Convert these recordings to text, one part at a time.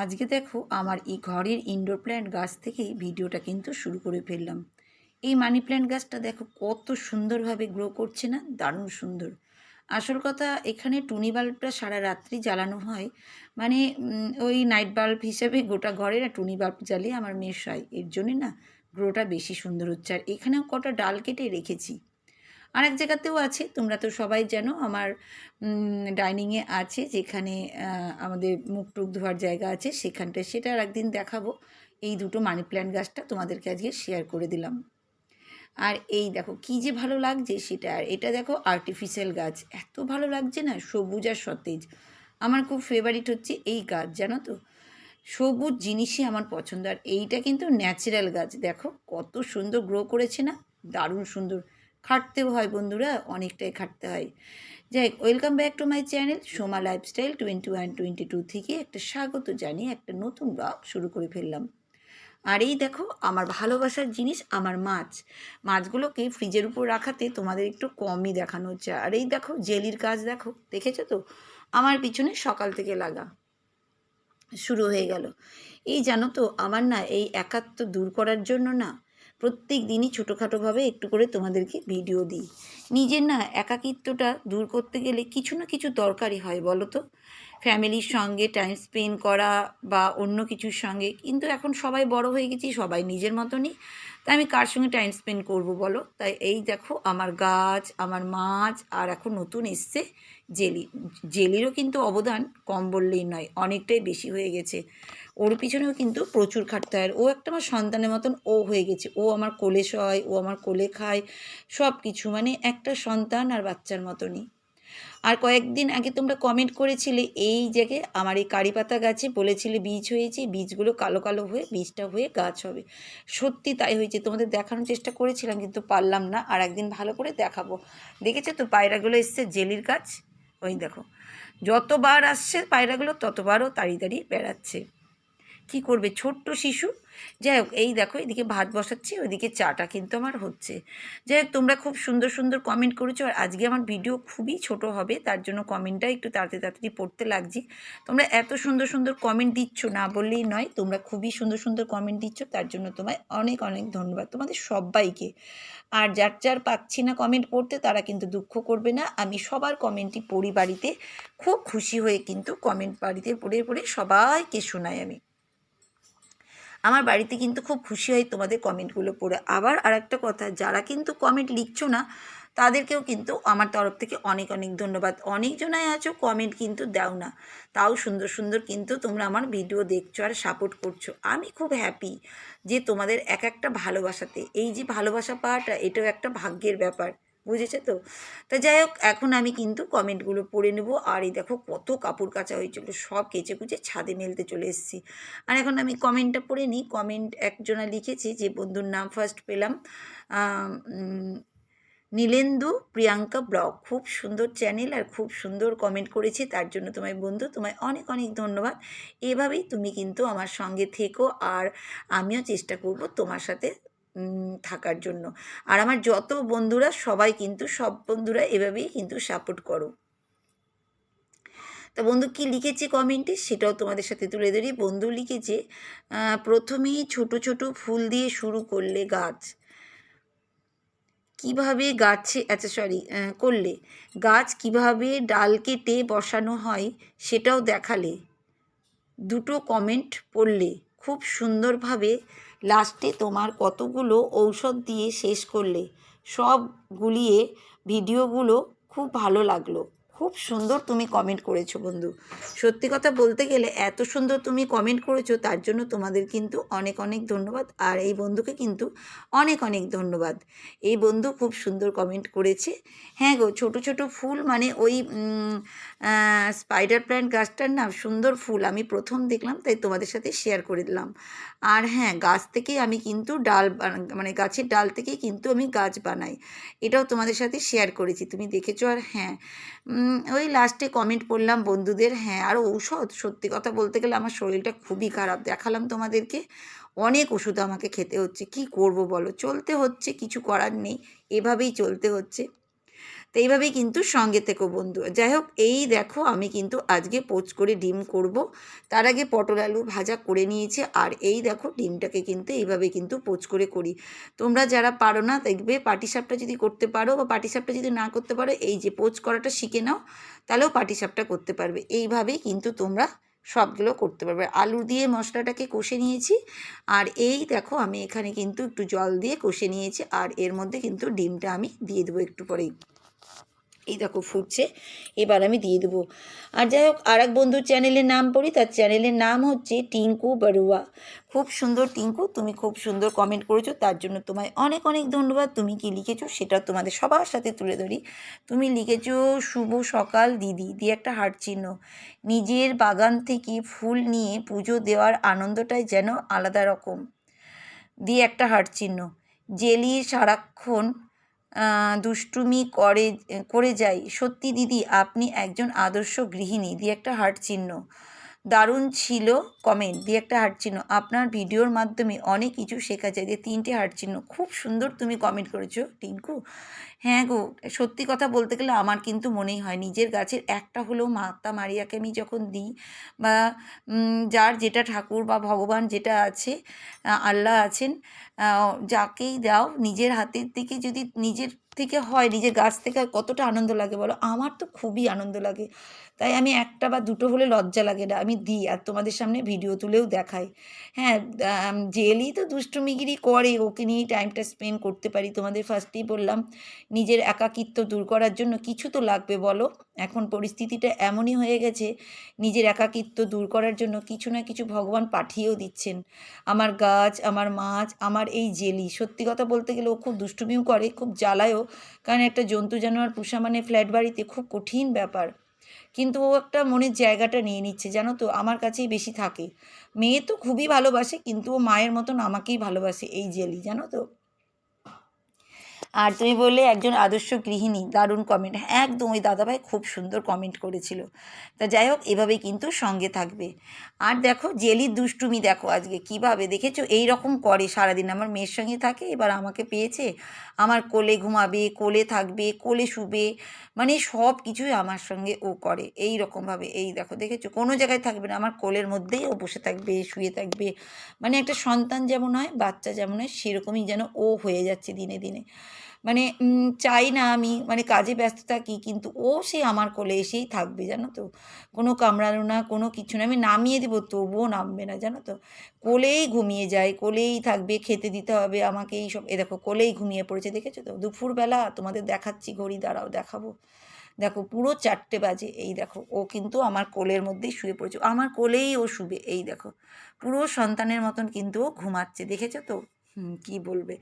আজকে দেখো আমার এই ঘরের ইনডোর প্ল্যান্ট গাছ থেকেই ভিডিওটা কিন্তু শুরু করে ফেললাম। এই মানি প্ল্যান্ট গাছটা দেখো কত সুন্দরভাবে গ্রো করছে না, দারুণ সুন্দর। আসল কথা এখানে টুনি বাল্বটা সারা রাত্রি জ্বালানো হয়, মানে ওই নাইট বাল্ব হিসেবে গোটা ঘরে না টুনি বাল্ব জ্বালিয়ে আমার মেয়ে হয়, এর জন্যে না গ্রোটা বেশি সুন্দর হচ্ছে। আর এখানেও কটা ডাল কেটে রেখেছি, আরেক জায়গাতেও আছে, তোমরা তো সবাই জানো আমার ডাইনিংয়ে আছে, যেখানে আমাদের মুখ টুক ধোয়ার জায়গা আছে সেখানটায়, সেটা আর একদিন দেখাবো। এই দুটো মানি প্ল্যান্ট গাছটা তোমাদেরকে আজকে শেয়ার করে দিলাম। আর এই দেখো কী যে ভালো লাগছে সেটা। আর এটা দেখো আর্টিফিশিয়াল গাছ, এত ভালো লাগছে না, সবুজ আর সতেজ। আমার খুব ফেভারিট হচ্ছে এই গাছ, জানো তো, সবুজ জিনিসই আমার পছন্দ। আর এইটা কিন্তু ন্যাচারাল গাছ, দেখো কত সুন্দর গ্রো করেছে না, দারুণ সুন্দর। খাটতেও হয় বন্ধুরা, অনেকটাই খাটতে হয়। যাই হোক, welcome back to my channel Soma lifestyle 2122 থেকে একটা স্বাগত জানিয়ে একটা নতুন ব্লগ শুরু করে ফেললাম। আর এই দেখো আমার ভালোবাসার জিনিস, আমার মাছ, মাছগুলোকে ফ্রিজের উপর রাখাতে তোমাদের একটু কমই দেখানো হচ্ছে। আর এই দেখো জেলির কাজ, দেখো দেখেছো তো, আমার পিছনে সকাল থেকে লাগা শুরু হয়ে গেল। এই জানো তো, আমার না এই একাত্ম দূর করার জন্য না প্রত্যেক দিনই ছোটোখাটোভাবে একটু করে তোমাদেরকে ভিডিও দিই। নিজের না একাকিত্বটা দূর করতে গেলে কিছু না কিছু দরকারি হয়, বলো তো। ফ্যামিলির সঙ্গে টাইম স্পেন্ড করা বা অন্য কিছুর সঙ্গে, কিন্তু এখন সবাই বড় হয়ে গেছি, সবাই নিজের মতনই, তাই আমি কার সঙ্গে টাইম স্পেন্ড করব বলো। তাই এই দেখো আমার গাছ, আমার মাছ, আর এখন নতুন এসছে জেলি। জেলিরও কিন্তু অবদান কম বললেই নয়, অনেকটাই বেশি হয়ে গেছে। ওর পিছনেও কিন্তু প্রচুর খাটতে হয়। ও একটা আমার সন্তানের মতন ও হয়ে গেছে, ও আমার কোলে শয়, ও আমার কোলে খায়, সব কিছু মানে একটা সন্তান আর বাচ্চার মতনই। আর কয়েকদিন আগে তোমরা কমেন্ট করেছিলে এই জায়গায় আমার এই কারি পাতা গাছে, বলেছিলে বীজ হয়েছে, বীজগুলো কালো কালো হয়ে বীজটা হয়ে গাছ হবে। সত্যি তাই হয়েছে, তোমাদের দেখানোর চেষ্টা করেছিলাম কিন্তু পারলাম না, আর একদিন ভালো করে দেখাবো। দেখেছো তো পায়রাগুলো এসছে জেলির গাছ, ওই দেখো যতবার আসছে পায়রাগুলো ততবারও তাড়িয়ে তাড়িয়ে বেড়াচ্ছে। কী করবে ছোট্ট শিশু। যাই হোক, এই দেখো এদিকে ভাত বসাচ্ছি, ওইদিকে চাটা কিন্তু আমার হচ্ছে। যাই হোক, তোমরা খুব সুন্দর সুন্দর কমেন্ট করেছো। আর আজকে আমার ভিডিও খুবই ছোট হবে, তার জন্য কমেন্টটা একটু তাড়াতাড়ি তাড়াতাড়ি পড়তে লাগছি। তোমরা এত সুন্দর সুন্দর কমেন্ট দিচ্ছ, না বললেই নয়, তোমরা খুবই সুন্দর সুন্দর কমেন্ট দিচ্ছ, তার জন্য তোমায় অনেক অনেক ধন্যবাদ তোমাদের সবাইকে। আর যার যার পাচ্ছি না কমেন্ট পড়তে তারা কিন্তু দুঃখ করবে না, আমি সবার কমেন্টই পড়ি বাড়িতে, খুব খুশি হয়ে কিন্তু কমেন্ট বাড়িতে পড়ে পড়ে সবাইকে শোনাই আমি। আমার বাড়িতে কিন্তু খুব খুশি হয় তোমাদের কমেন্টগুলো পড়ে। আবার আরেকটা কথা, যারা কিন্তু কমেন্ট লিখছো না তাদেরকেও কিন্তু আমার তরফ থেকে অনেক অনেক ধন্যবাদ। অনেকজনাই আছো কমেন্ট কিন্তু দাও না, তাও সুন্দর সুন্দর কিন্তু তোমরা আমার ভিডিও দেখছো আর সাপোর্ট করছো। আমি খুব হ্যাপি যে তোমাদের এক একটা ভালোবাসাতে, এই যে ভালোবাসা পাওয়াটা এটাও একটা ভাগ্যের ব্যাপার, বুঝেছো তো। তা যাই হোক, এখন আমি কিন্তু কমেন্টগুলো পড়ে নেবো। আর এই দেখো কত কাপড় কাচা হয়েছিল, সব কেচে কুচে ছাদে মেলতে চলে এসেছি। আর এখন আমি কমেন্টটা পড়ে নিই। কমেন্ট একজনা লিখেছে, যে বন্ধুর নাম ফার্স্ট পেলাম, নীলেন্দু প্রিয়াঙ্কা ব্লগ, খুব সুন্দর চ্যানেল আর খুব সুন্দর কমেন্ট করেছে, তার জন্য তোমায় বন্ধু, তোমায় অনেক অনেক ধন্যবাদ। এভাবেই তুমি কিন্তু আমার সঙ্গে থেকো, আর আমিও চেষ্টা করব তোমার সাথে থাকার জন্য। আর আমার যত বন্ধুরা সবাই কিন্তু, সব বন্ধুরা এভাবেই কিন্তু সাপোর্ট করো। তা বন্ধু কী লিখেছে কমেন্টে সেটাও তোমাদের সাথে তুলে ধরি। বন্ধু লিখেছে, প্রথমেই ছোট ছোট ফুল দিয়ে শুরু করলে গাছ, কিভাবে গাছে, আচ্ছা সরি, করলে গাছ কিভাবে ডাল কেটে বসানো হয় সেটাও দেখালে, দুটো কমেন্ট পড়লে খুব সুন্দরভাবে, লাস্টে তোমার কতগুলো ঔষধ দিয়ে শেষ করলে, সব গুলিয়ে ভিডিওগুলো খুব ভালো লাগলো। খুব সুন্দর তুমি কমেন্ট করেছো বন্ধু, সত্যি কথা বলতে গেলে এত সুন্দর তুমি কমেন্ট করেছো, তার জন্য তোমাদের কিন্তু অনেক অনেক ধন্যবাদ। আর এই বন্ধুকে কিন্তু অনেক অনেক ধন্যবাদ। এই বন্ধু খুব সুন্দর কমেন্ট করেছে। হ্যাঁ গো, ছোট ছোট ফুল মানে ওই স্পাইডার প্ল্যান্ট গাছটার না সুন্দর ফুল আমি প্রথম দেখলাম, তাই তোমাদের সাথে শেয়ার করে দিলাম। আর হ্যাঁ, গাছ থেকেই আমি কিন্তু ডাল মানে গাছের ডাল থেকেই কিন্তু আমি গাছ বানাই, এটাও তোমাদের সাথে শেয়ার করেছি, তুমি দেখেছো। আর হ্যাঁ, ওই লাস্টে কমেন্ট পড়লাম বন্ধুদের। হ্যাঁ, আর ঔষধ, সত্যি কথা বলতে গেলে আমার শরীরটা খুবই খারাপ, দেখালাম তোমাদেরকে, অনেক ওষুধ আমাকে খেতে হচ্ছে, কি করব বলো, চলতে হচ্ছে, কিছু করার নেই, এভাবেই চলতে হচ্ছে। তো এইভাবেই কিন্তু সঙ্গে থেকো বন্ধু। যাই হোক, এই দেখো আমি কিন্তু আজকে পোচ করে ডিম করব। তার আগে পটল আলু ভাজা করে নিয়েছি, আর এই দেখো ডিমটাকে কিন্তু এইভাবে কিন্তু পোচ করে করি। তোমরা যারা পারো না, দেখবে পাটিসাপটা যদি করতে পারো বা পাটিসাপটা যদি না করতে পারো, এই যে পোচ করাটা শিখে নাও, তাহলেও পাটিসাপটা করতে পারবে। এইভাবেই কিন্তু তোমরা সবগুলো করতে পারবে। আলু দিয়ে মশলাটাকে কষে নিয়েছি, আর এই দেখো আমি এখানে কিন্তু একটু জল দিয়ে কষে নিয়েছি, আর এর মধ্যে কিন্তু ডিমটা আমি দিয়ে দেবো একটু পরেই। এই দেখো ফুটছে, এবার আমি দিয়ে দেবো। আর যাই হোক, আর এক বন্ধুর চ্যানেলের নাম পড়ি, তার চ্যানেলের নাম হচ্ছে টিঙ্কু বড়ুয়া। খুব সুন্দর টিঙ্কু, তুমি খুব সুন্দর কমেন্ট করেছো, তার জন্য তোমায় অনেক অনেক ধন্যবাদ। তুমি কি লিখেছো সেটা তোমাদের সবার সাথে তুলে ধরি। তুমি লিখেছো শুভ সকাল দিদি দিয়ে একটা হার্ট চিহ্ন। নিজের বাগান থেকে ফুল নিয়ে পুজো দেওয়ার আনন্দটাই যেন আলাদা রকম দিয়ে একটা হার্ট চিহ্ন। জেলি সারাক্ষণ দুষ্টুমি করে যাই। সত্যি দিদি আপনি একজন আদর্শ গৃহিণী দিয়ে একটা হার্ট চিহ্ন। দারুণ ছিল কমেন্ট দিয়ে একটা হার্ট চিহ্ন। আপনার ভিডিওর মাধ্যমে অনেক কিছু শেখা যায় দিয়ে 3টে হার্ট চিহ্ন। খুব সুন্দর তুমি কমেন্ট করেছো টিঙ্কু। হ্যাঁ গো, সত্যি কথা বলতে গেলে আমার কিন্তু মনেই হয় নিজের গাছের একটা হলেও মাতা মারিয়াকে আমি যখন দিই, বা যার যেটা ঠাকুর বা ভগবান যেটা আছে, আল্লাহ আছেন, যাকেই দাও নিজের হাতের থেকে যদি নিজের থেকে হয়, নিজের গাছ থেকে হয়, কতটা আনন্দ লাগে বলো। আমার তো খুবই আনন্দ লাগে, তাই আমি একটা বা দুটো হলে লজ্জা লাগে না, আমি দিই আর তোমাদের সামনে ভিডিও তুলেও দেখাই। হ্যাঁ, জেলি তো দুষ্টুমিগিরি করে, ওকে নিয়েই টাইমটা স্পেন্ড করতে পারি। তোমাদের ফার্স্টেই বললাম নিজের একাকিত্ব দূর করার জন্য কিছু তো লাগবে বলো। এখন পরিস্থিতিটা এমনই হয়ে গেছে, নিজের একাকিত্ব দূর করার জন্য কিছু না কিছু ভগবান পাঠিয়েও দিচ্ছেন। আমার গাছ, আমার মাছ, আমার এই জেলি, সত্যি কথা বলতে গেলে ও খুব দুষ্টুমিও করে, খুব জ্বালায়ও। কারণ একটা জন্তু জানোয়ার পোষা মানে ফ্ল্যাট বাড়িতে খুব কঠিন ব্যাপার। কিন্তু ও একটা মনের জায়গাটা নিয়ে নিচ্ছে জানো তো, আমার কাছেই বেশি থাকে। মেয়ে তো খুবই ভালোবাসে, কিন্তু ও মায়ের মতন আমাকেই ভালোবাসে এই জেলি, জানো তো। আর তুমি বললে একজন আদর্শ গৃহিণী, দারুণ কমেন্ট। হ্যাঁ একদম, ওই দাদাভাই খুব সুন্দর কমেন্ট করেছিল। তা যাই হোক, এভাবেই কিন্তু সঙ্গে থাকবে। আর দেখো জেলির দুষ্টুমি দেখো আজকে কীভাবে, দেখেছো এই রকম করে সারাদিন। আমার মেয়ের সঙ্গে থাকে, এবার আমাকে পেয়েছে, আমার কোলে ঘুমাবে, কোলে থাকবে, কোলে শুবে, মানে সব কিছুই আমার সঙ্গে ও করে এই রকমভাবে। এই দেখো, দেখেছো কোনো জায়গায় থাকবে না, আমার কোলের মধ্যেই ও বসে থাকবে, শুয়ে থাকবে। মানে একটা সন্তান যেমন হয়, বাচ্চা যেমন হয়, সেরকমই যেন ও হয়ে যাচ্ছে দিনে দিনে। মানে চাই না আমি, মানে কাজে ব্যস্ত থাকি, কিন্তু ও সে আমার কোলে এসেই থাকবে জানো তো। কোনো কামড়ানো না, কোনো কিছু না, আমি নামিয়ে দেবো তবুও নামবে না জানো তো। কোলেই ঘুমিয়ে যায়, কোলেই থাকবে, খেতে দিতে হবে আমাকে, এই সব। এ দেখো কোলেই ঘুমিয়ে পড়েছে, দেখেছো তো। দুপুরবেলা তোমাদের দেখাচ্ছি, ঘড়ি দাঁড়াও দেখাবো। দেখো পুরো 4টে বাজে, এই দেখো ও কিন্তু আমার কোলের মধ্যেই শুয়ে পড়েছে, আমার কোলেই ও শুবে। এই দেখো পুরো সন্তানের মতন কিন্তু ও ঘুমাচ্ছে, দেখেছো তো। কী বলবে।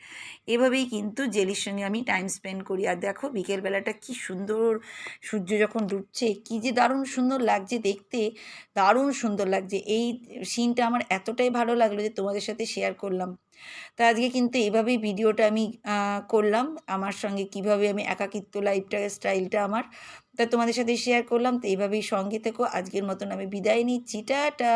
এভাবেই কিন্তু জেলির সঙ্গে আমি টাইম স্পেন্ড করি। আর দেখো বিকেলবেলাটা কি সুন্দর, সূর্য যখন ডুবছে কী যে দারুণ সুন্দর লাগছে দেখতে, দারুণ সুন্দর লাগছে। এই সিনটা আমার এতটাই ভালো লাগলো যে তোমাদের সাথে শেয়ার করলাম। তা আজকে কিন্তু এভাবেই ভিডিওটা আমি করলাম, আমার সঙ্গে কিভাবে আমি একাকিত্ব লাইফটা স্টাইলটা আমার, তা তোমাদের সাথে শেয়ার করলাম। তো এইভাবেই সঙ্গে থেকো। আজকের মতন আমি বিদায় নিচ্ছি, টাটা।